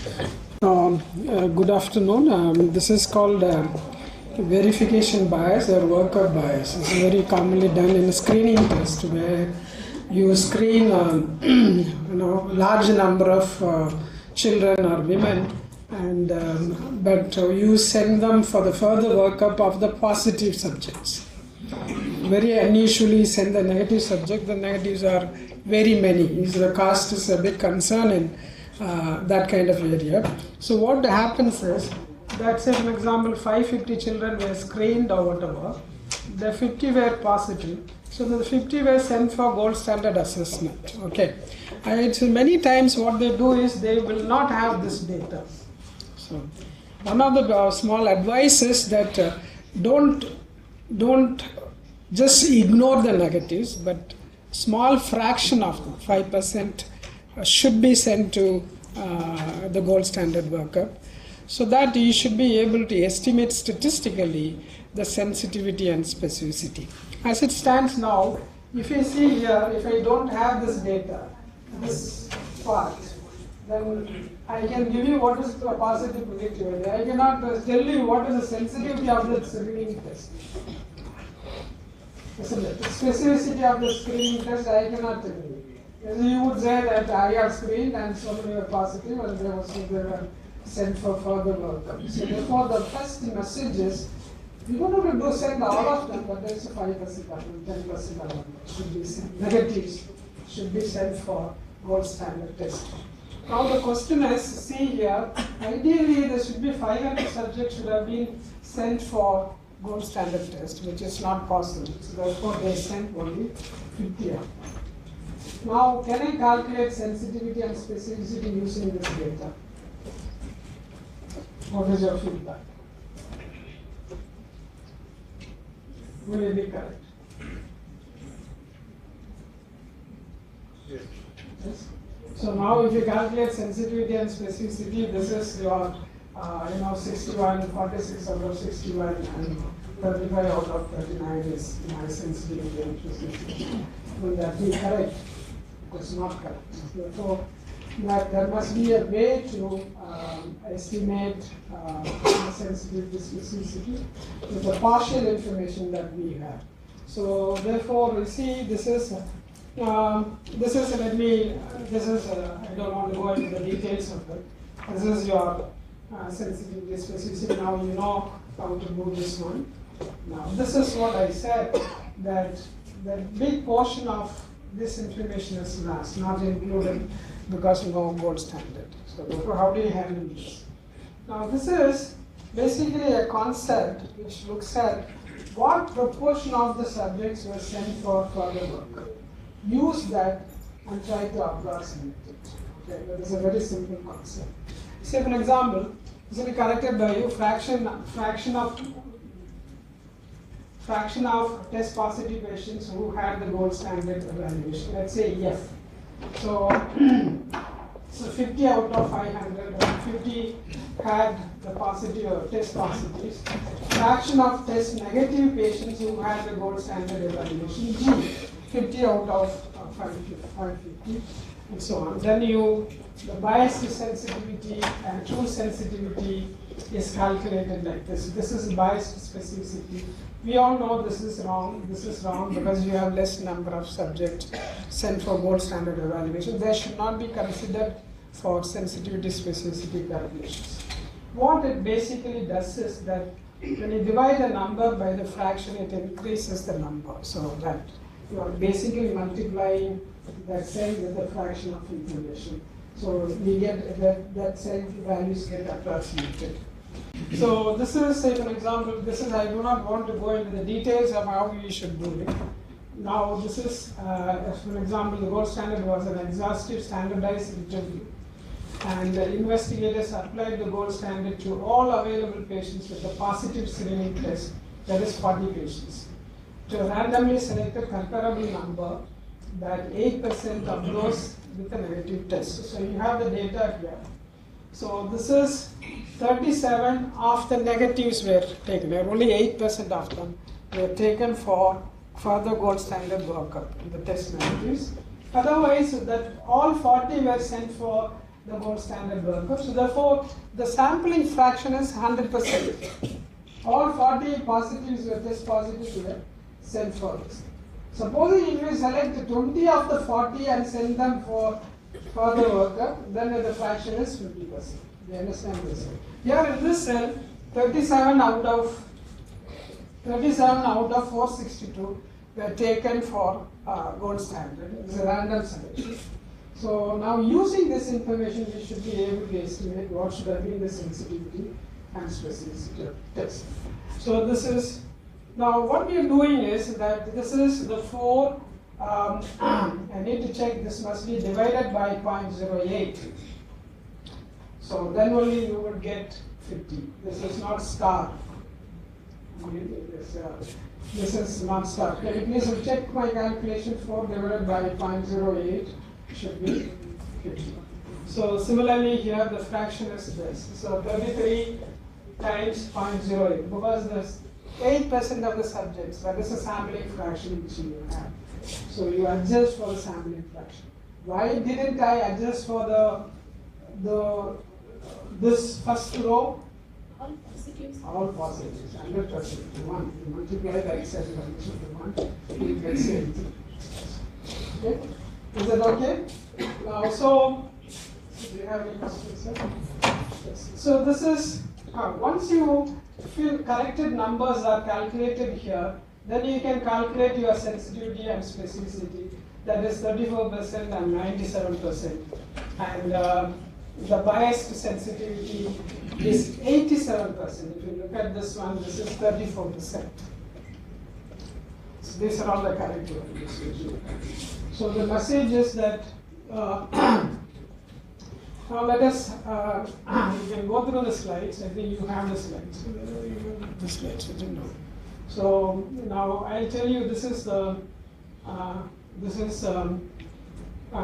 Good afternoon. This is called verification bias or workup bias. It's very commonly done in a screening test where you screen large number of children or women, and but you send them for the further workup of the positive subjects. Very unusually send the negative subject. The negatives are very many. The cost is a big concern in that kind of area. So what happens is that, say for example, 550 children were screened or whatever, the 50 were positive, so the 50 were sent for gold standard assessment. Okay, and so many times what they do is they will not have this data. So one of the small advice is that don't just ignore the negatives, but small fraction of them, 5%, should be sent to the gold standard workup, so that you should be able to estimate statistically the sensitivity and specificity. As it stands now, if you see here, if I don't have this data, this part, then I can give you what is the positive predictive. I cannot tell you what is the sensitivity of the screening test. Isn't it? The specificity of the screening test I cannot tell you. You would say that I have screened and so many were positive and they were sent for further workup. So therefore the first message is, you don't have to send all of them, but there's a 5% of them, 10% of them should be sent. Negatives should be sent for gold standard test. Now the question is, see here, ideally there should be 500 subjects should have been sent for gold standard test, which is not possible. So therefore they sent only 50 of them. Now, can I calculate sensitivity and specificity using this data? What is your feedback? Will it be correct? Yes. So now if you calculate sensitivity and specificity, this is your 61, 46 out of 61 and 35 out of 39 is my sensitivity and specificity. Will that be correct? It's not correct. Therefore, there must be a way to estimate sensitivity specificity with the partial information that we have. So therefore, we see this is I don't want to go into the details of it. This is your sensitivity specificity. Now you know how to do this one. Now this is what I said, that the big portion of this information is last, not included because no gold standard. So therefore, how do you handle this? Now this is basically a concept which looks at what proportion of the subjects were sent for further work. Use that and try to approximate it. Okay, that is a very simple concept. Say for example, this will be corrected by you, fraction of test positive patients who had the gold standard evaluation. Let's say F. So 50 out of 500, 50 had the positive or test positives. Fraction of test negative patients who had the gold standard evaluation, G. 50 out of 550, and so on. Then the biased sensitivity and true sensitivity is calculated like this. This is biased specificity. We all know this is wrong because you have less number of subjects sent for gold standard evaluation. They should not be considered for sensitivity specificity calculations. What it basically does is that when you divide a number by the fraction, it increases the number. So that you are basically multiplying that cell with the fraction of information. So we get that cell values get approximated. So this is, say for example, I do not want to go into the details of how you should do it. Now this is, as for example, the gold standard was an exhaustive standardized interview. And the investigators applied the gold standard to all available patients with a positive screening test, that is 40 patients. To randomly select a comparable number, that 8% of those with a negative test. So you have the data here. So this is 37 of the negatives were taken. Only 8% of them were taken for further gold standard workup, the test negatives. Otherwise, that all 40 were sent for the gold standard workup. So therefore, the sampling fraction is 100%. All 40 positives were test positives were sent for this. Supposing if you select 20 of the 40 and send them for further workup, then the fraction is 50%. Do you understand this? Here in this cell, 37 out of 462 were taken for gold standard. It's a random selection. So now using this information, we should be able to estimate what should have been the sensitivity and specificity of test. So this is, now what we are doing is that this is the 4, I need to check, this must be divided by 0.08. So then only you would get 50. This is not star. This is not star. Can you please check my calculation? 4 divided by 0.08 should be 50. So similarly here the fraction is this. So 33 times 0.08, because there's 8% of the subjects, that is a sampling fraction which you have. So you adjust for the sampling fraction. Why didn't I adjust for this first row? All positives. All positives, 100%. 1. You multiply the excess values with 1, you get same thing. Okay? Is that okay? Now, so do you have any questions, sir? Yes. So this is, once you feel corrected numbers are calculated here, then you can calculate your sensitivity and specificity. That is 34% and 97%. And the biased sensitivity is 87%. If you look at this one, this is 34%. So these are all the correct values. So the message is that now let us, you can go through the slides. I think you have the slides. The slides, I don't know. So now I'll tell you, this is the,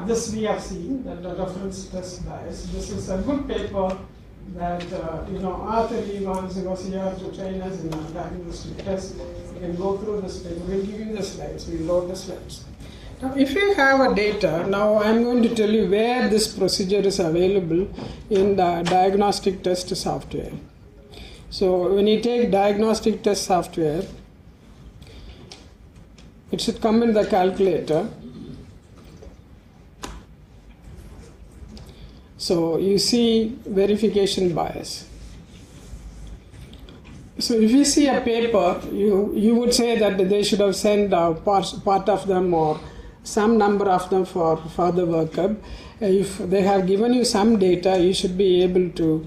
this we have seen, that the reference test bias. This is a good paper that, Arthur Lee wants was here to train us in our diagnostic test. You can go through this paper. We'll give you the slides. We'll load the slides. Now, if you have a data, now I'm going to tell you where this procedure is available in the diagnostic test software. So when you take diagnostic test software, it should come in the calculator. So you see verification bias. So if you see a paper, you would say that they should have sent part of them or some number of them for further workup. If they have given you some data, you should be able to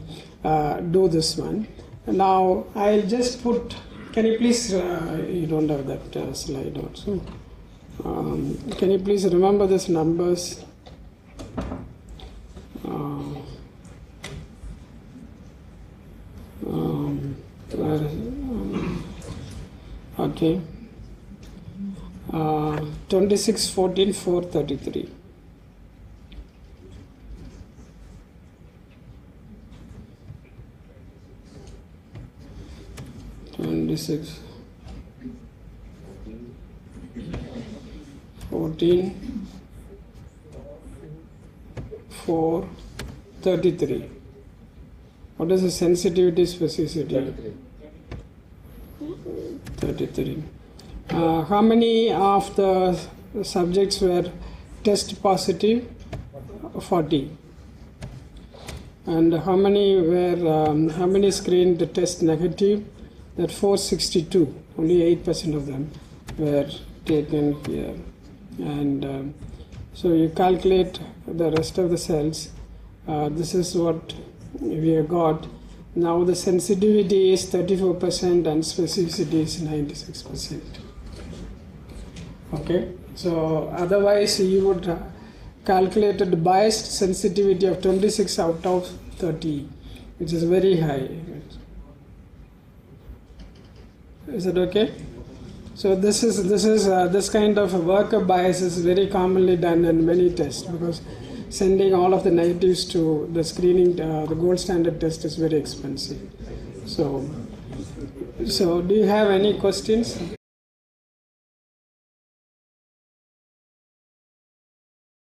do this one. Now I'll just put, can you please, you don't have that slide also. Can you please remember these numbers? Okay. 26, 14, 4, 33. Six, 14, 4, 33. What is the sensitivity specificity? 33. How many of the subjects were test positive? 40. And how many screened test negative? That 462. Only 8% of them were taken here. And so you calculate the rest of the cells. This is what we have got. Now the sensitivity is 34% and specificity is 96%. Okay, so otherwise you would calculate the biased sensitivity of 26 out of 30, which is very high. Is it okay? So this kind of workup bias is very commonly done in many tests, because sending all of the negatives to the screening, the gold standard test is very expensive. So do you have any questions?